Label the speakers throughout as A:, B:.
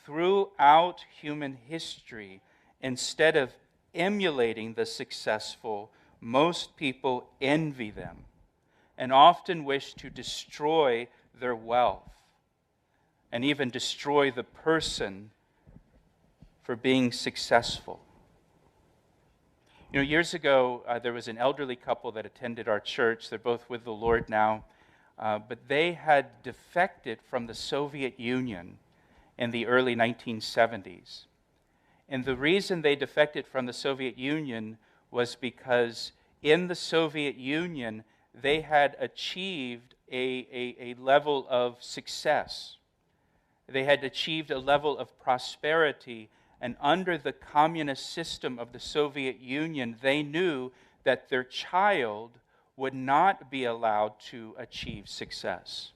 A: throughout human history, instead of emulating the successful, most people envy them and often wish to destroy their wealth and even destroy the person for being successful. You know, years ago, there was an elderly couple that attended our church. They're both with the Lord now. But they had defected from the Soviet Union in the early 1970s. And the reason they defected from the Soviet Union was because in the Soviet Union, they had achieved a level of success. They had achieved a level of prosperity, and under the communist system of the Soviet Union, they knew that their child would not be allowed to achieve success,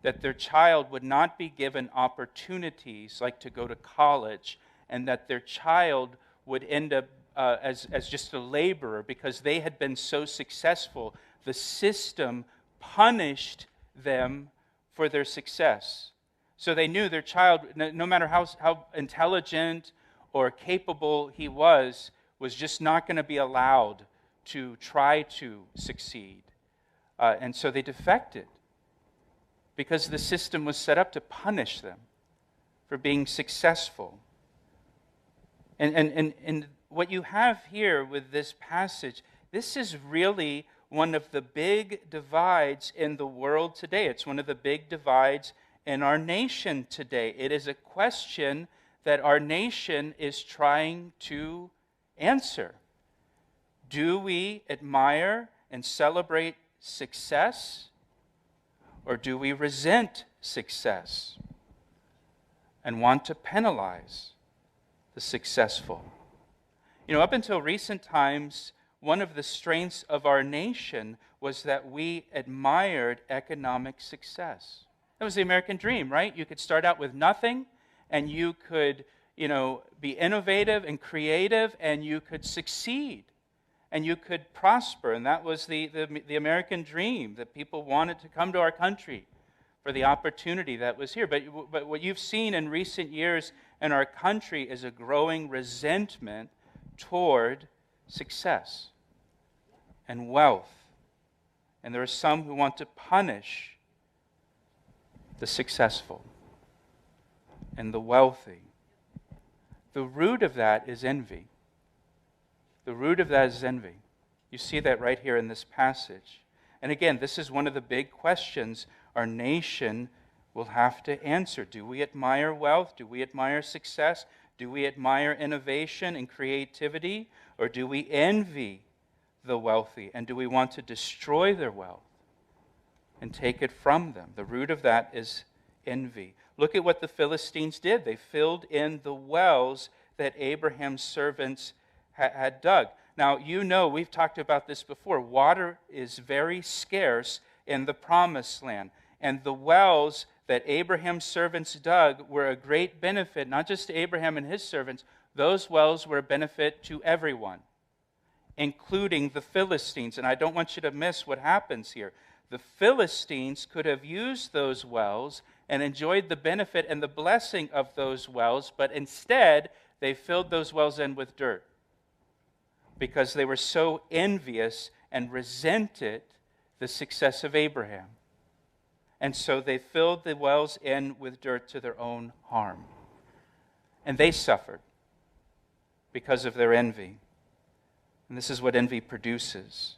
A: that their child would not be given opportunities like to go to college, and that their child would end up as just a laborer because they had been so successful. The system punished them for their success. So they knew their child, no matter how intelligent or capable he was just not going to be allowed to try to succeed. And so they defected because the system was set up to punish them for being successful. And what you have here with this passage, this is really one of the big divides in the world today. It's one of the big divides in our nation today. It is a question that our nation is trying to answer. Do we admire and celebrate success, or do we resent success and want to penalize the successful? You know, up until recent times, one of the strengths of our nation was that we admired economic success. That was the American dream, right? You could start out with nothing, and you could, be innovative and creative, and you could succeed, and you could prosper. And that was the American dream, that people wanted to come to our country for the opportunity that was here. But what you've seen in recent years in our country is a growing resentment toward success and wealth. And there are some who want to punish the successful and the wealthy. The root of that is envy. The root of that is envy. You see that right here in this passage. And again, this is one of the big questions our nation will have to answer. Do we admire wealth? Do we admire success? Do we admire innovation and creativity? Or do we envy the wealthy? And do we want to destroy their wealth and take it from them? The root of that is envy. Look at what the Philistines did. They filled in the wells that Abraham's servants had dug. Now, we've talked about this before. Water is very scarce in the Promised Land. And the wells that Abraham's servants dug were a great benefit, not just to Abraham and his servants. Those wells were a benefit to everyone, including the Philistines. And I don't want you to miss what happens here. The Philistines could have used those wells and enjoyed the benefit and the blessing of those wells, but instead they filled those wells in with dirt because they were so envious and resented the success of Abraham. And so they filled the wells in with dirt to their own harm. And they suffered because of their envy. And this is what envy produces.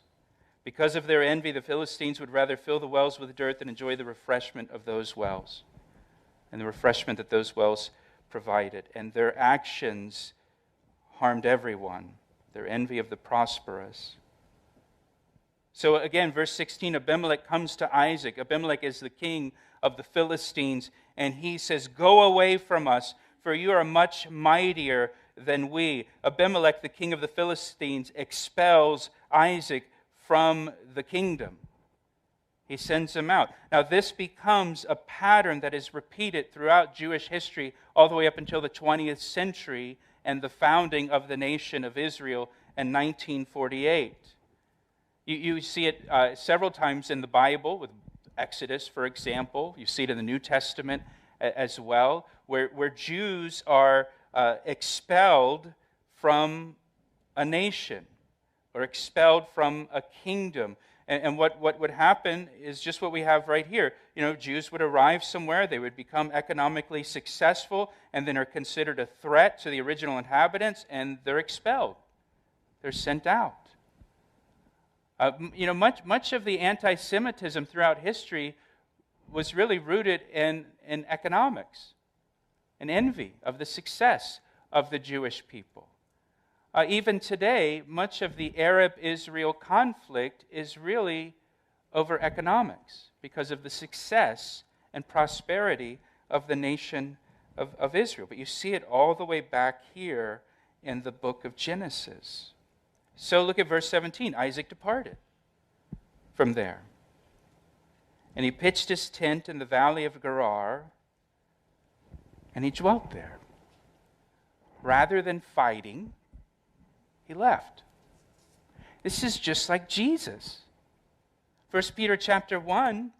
A: Because of their envy, the Philistines would rather fill the wells with dirt than enjoy the refreshment of those wells and the refreshment that those wells provided. And their actions harmed everyone, their envy of the prosperous. So again, verse 16, Abimelech comes to Isaac. Abimelech is the king of the Philistines, and he says, "Go away from us, for you are much mightier than we." Abimelech, the king of the Philistines, expels Isaac from the kingdom. He sends him out. Now, this becomes a pattern that is repeated throughout Jewish history all the way up until the 20th century and the founding of the nation of Israel in 1948. You see it several times in the Bible, with Exodus, for example. You see it in the New Testament as well, where Jews are expelled from a nation or expelled from a kingdom. And what would happen is just what we have right here. Jews would arrive somewhere, they would become economically successful, and then are considered a threat to the original inhabitants, and they're expelled. They're sent out. Much of the anti-Semitism throughout history was really rooted in economics, and envy of the success of the Jewish people. Even today, much of the Arab-Israel conflict is really over economics because of the success and prosperity of the nation of Israel. But you see it all the way back here in the book of Genesis. So look at verse 17. Isaac departed from there, and he pitched his tent in the Valley of Gerar, and he dwelt there. Rather than fighting, he left. This is just like Jesus. 1 Peter chapter 1,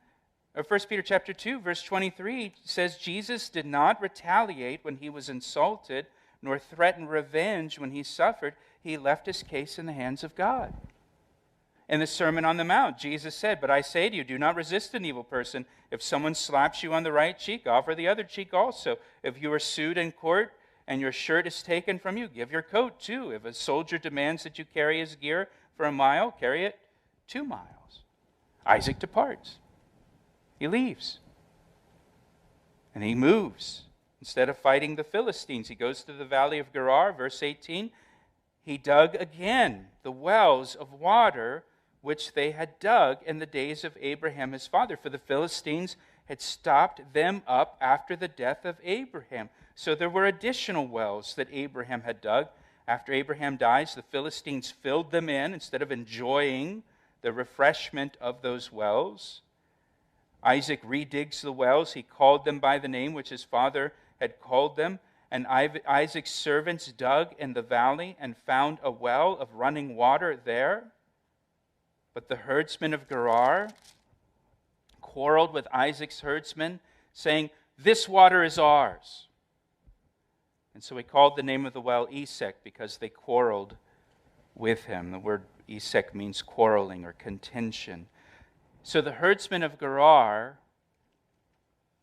A: or 1 Peter chapter 2, verse 23 says, Jesus did not retaliate when he was insulted, nor threaten revenge when he suffered. He left his case in the hands of God. In the Sermon on the Mount, Jesus said, but I say to you, do not resist an evil person. If someone slaps you on the right cheek, offer the other cheek also. If you are sued in court, and your shirt is taken from you, give your coat too. If a soldier demands that you carry his gear for a mile, carry it 2 miles. Isaac departs. He leaves. And he moves. Instead of fighting the Philistines, he goes to the Valley of Gerar, verse 18. He dug again the wells of water which they had dug in the days of Abraham his father, for the Philistines had stopped them up after the death of Abraham. So there were additional wells that Abraham had dug. After Abraham dies, the Philistines filled them in instead of enjoying the refreshment of those wells. Isaac redigs the wells. He called them by the name which his father had called them. And Isaac's servants dug in the valley and found a well of running water there. But the herdsmen of Gerar quarreled with Isaac's herdsmen, saying, this water is ours. And so he called the name of the well Esek, because they quarreled with him. The word Esek means quarreling or contention. So the herdsmen of Gerar,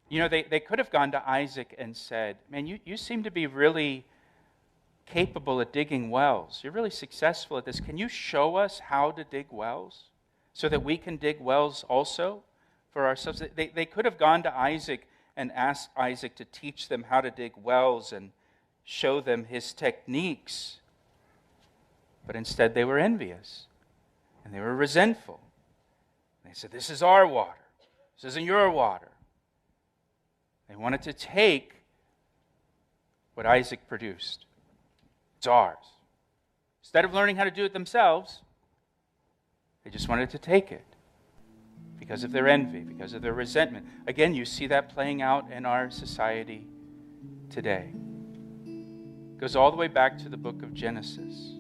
A: they could have gone to Isaac and said, man, you seem to be really capable at digging wells. You're really successful at this. Can you show us how to dig wells so that we can dig wells also for ourselves? They could have gone to Isaac and asked Isaac to teach them how to dig wells and show them his techniques. But instead they were envious and they were resentful. They said, this is our water. This isn't your water. They wanted to take what Isaac produced. It's ours. Instead of learning how to do it themselves, they just wanted to take it because of their envy, because of their resentment. Again, you see that playing out in our society today. It goes all the way back to the book of Genesis.